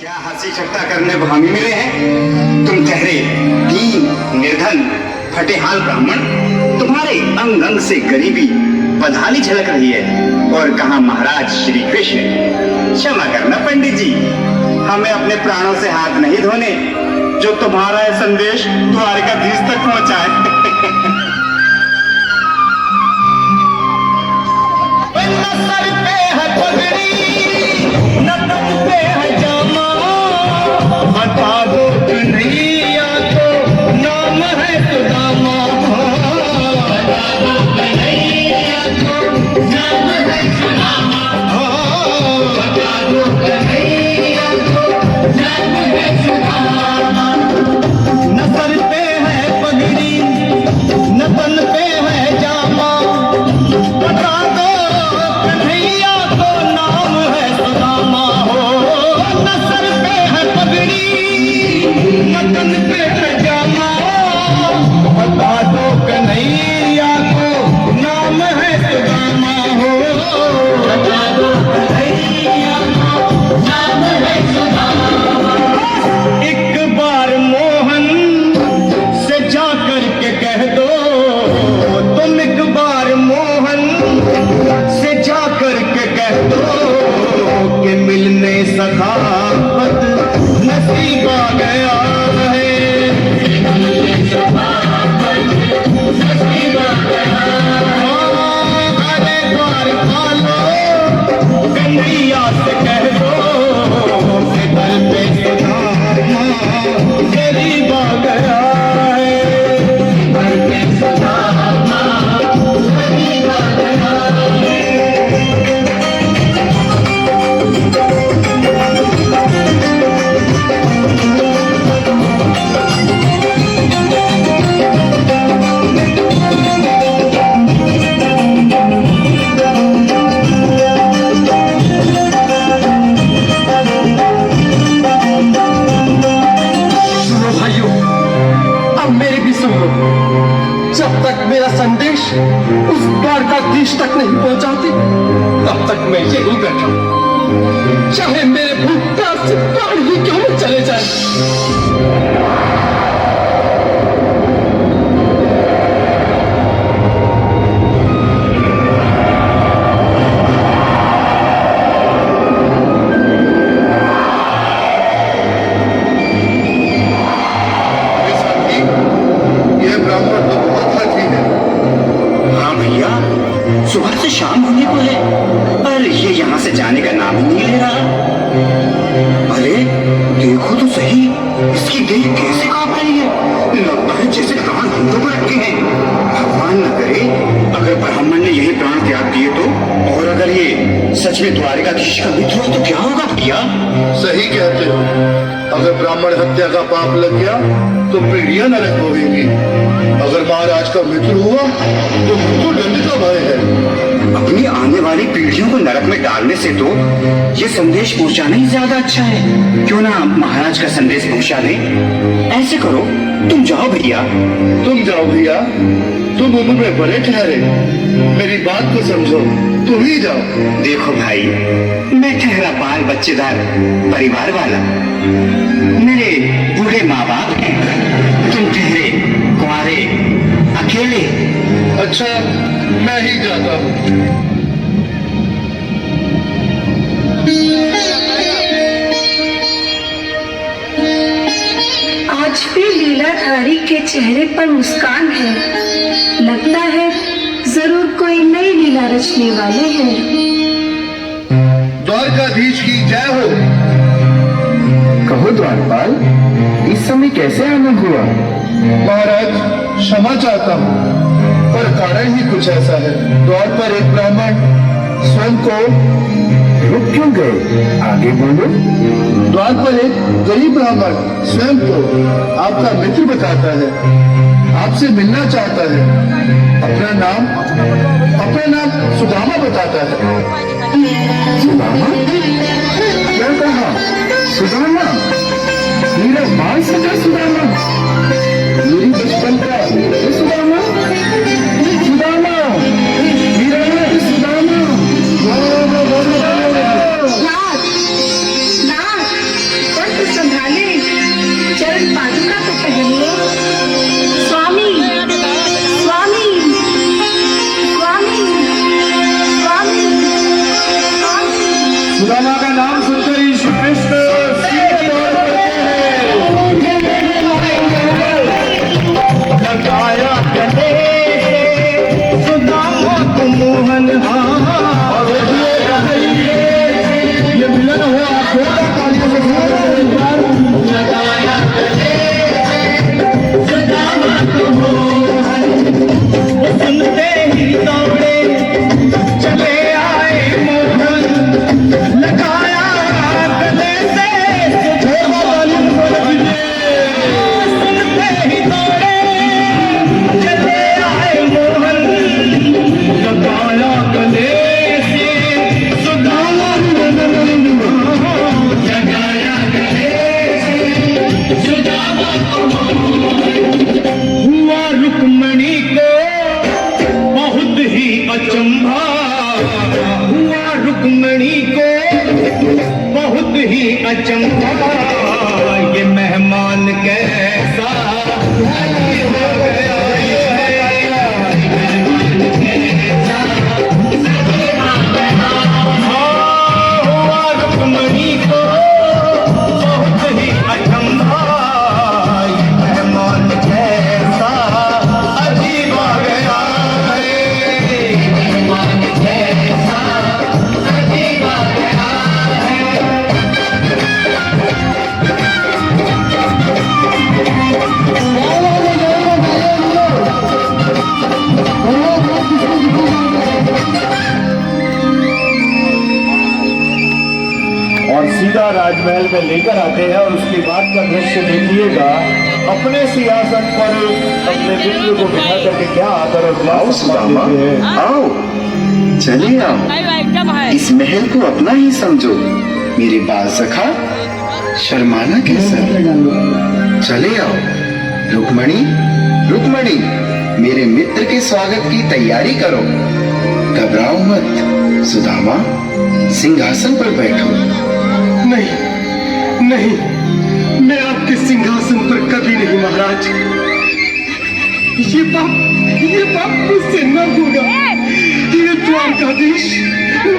क्या हंसी ठट्टा करने को हम ही मिले हैं? तुम ठहरे दीन, निर्धन, फटे हाल ब्राह्मण, तुम्हारे अंग अंग से गरीबी बदहाली झलक रही है। और कहा महाराज श्री कृष्ण। क्षमा करना पंडित जी, हमें अपने प्राणों से हाथ नहीं धोने जो तुम्हारा यह संदेश द्वारकाधीश तक पहुंचाए। सर पे है पगड़ी, न तन पे है जामा, बता दो कन्हैया तो नाम है सुदामा। बता दो कन्हैया तो नाम है सुदामा। बता दो कन्हैया तो नाम है सुदामा। न सर पे है पगड़ी, न तन पे है जामा, बता दो कन्हैया तो नाम है सुदामा। हो न सर पे है पगड़ी, न तन पे है जामा, बता दो कन्हैया तो नाम है सुदामा। हो बता दो कन्हैया तो नाम है सुदामा। एक बार मोहन से जाकर के कह दो, तुम एक बार मोहन से जाकर के कह दो कि मिलने सखावत नसीब आ गया है। मिलने सखावत नसीब आ गया है। अरे द्वार खालो कन्हैया से कह दो कि घर पे सुदामा गरीब आ गया है। घर पे सुदामा गरीब आ गया है। सुनो भाइयों, अब मेरे भी सुन लो। जब तक मेरा संदेश उस द्वारकाधीश तक नहीं पहुंचाते, तब तक मैं यहीं बैठा हूं। चाहे मेरे भूतकाल से प्राण ही क्यों न चले जाए। ये ब्राह्मण तो बहुत हठी है। हाँ भैया, सुबह से शाम होने को है पर ये यहाँ से जाने का नाम ही नहीं ले रहा। अरे देखो तो सही, इसकी देह कैसे कांप रही है। लगता है जैसे प्राण हाथों पर रखे हैं। भगवान न करे अगर ब्राह्मण ने यही प्राण त्याग दिए तो, और अगर ये सच में द्वारकाधीश का मित्र हो तो क्या होगा भैया? सही कहते हो। अगर ब्राह्मण हत्या का पाप लग गया तो पीढ़ियां नरक भोगेंगी। अगर महाराज का मित्र हुआ तो मृत्यु दंड का भय है। अपनी आने वाली पीढ़ियों को नरक में डालने से तो ये संदेश पहुंचाना ही ज्यादा अच्छा है। क्यों ना महाराज का संदेश पहुंचा दें। ऐसे करो, तुम जाओ भैया। तुम जाओ भैया, तुम उम्र में बड़े ठहरे, मेरी बात को समझो, तुम ही जाओ। देखो भाई, मैं ठहरा बाल बच्चेदार परिवार वाला, मेरे बूढ़े माँ बाप हैं। तुम ठहरे कुंवारे अकेले। अच्छा, मैं ही जाता हूँ। आज भी लीलाधारी के चेहरे पर मुस्कान है। लगता है जरूर कोई नई लीला रचने वाले हैं। द्वारकाधीश की जय हो। कहो द्वारपाल, इस समय कैसे आना हुआ? महाराज, क्षमा चाहता हूँ पर कारण ही कुछ ऐसा है। द्वार पर एक ब्राह्मण स्वयं को रुक क्यों गए? आगे बोलो। द्वार पर एक गरीब ब्राह्मण स्वयं को आपका मित्र बताता है, आपसे मिलना चाहता है। अपना नाम सुदामा बताता है। सुदामा? क्या कहा? सुदामा? मेरा बाल सजा सुदामा? मेरी बचपन का सुदामा? सुदामा? मेरा नाम सुदामा? नाथ, नाथ, अचंभा ये मेहमान कैसा अजीब आ गया हुआ रुक्मणी को बहुत ही अचंभा ये मेहमान कैसा अजीब आ गया मेहमान कैसा अजीब आ गया और सीधा राजमहल में लेकर आते हैं और उसके बाद का दृश्य देखिएगा। अपने सिंहासन पर अपने मित्र को बिठा करके क्या आदर और क्या आओ सम्मान सुदामा देते हैं। आओ चले आओ इस महल को अपना ही समझो मेरे बाल सखा शर्माना कैसा चले आओ रुक्मणी रुक्मणी मेरे मित्र के स्वागत की तैयारी करो घबराओ मत सुदामा सिंहासन पर बैठो नहीं नहीं मैं आपके सिंहासन पर कभी नहीं महाराज ये पाप मुझसे न होगा ये द्वारकाधीश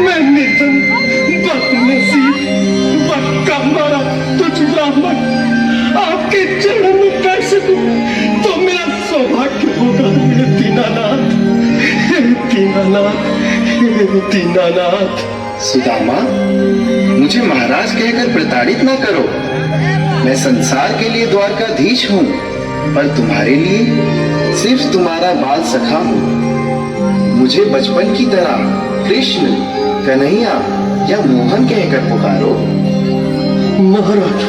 मैं निर्धन बदनसीब बदकामारा तुझ ब्राह्मण आपके चरणों में बैठ सकूं तो मेरा सौभाग्य होगा हे दीनानाथ हे दीनानाथ हे दीनानाथ सुदामा मुझे महाराज कहकर प्रताड़ित ना करो मैं संसार के लिए द्वारकाधीश हूँ पर तुम्हारे लिए सिर्फ तुम्हारा बाल सखा हूँ मुझे बचपन की तरह कृष्ण कन्हैया या मोहन कहकर पुकारो महाराज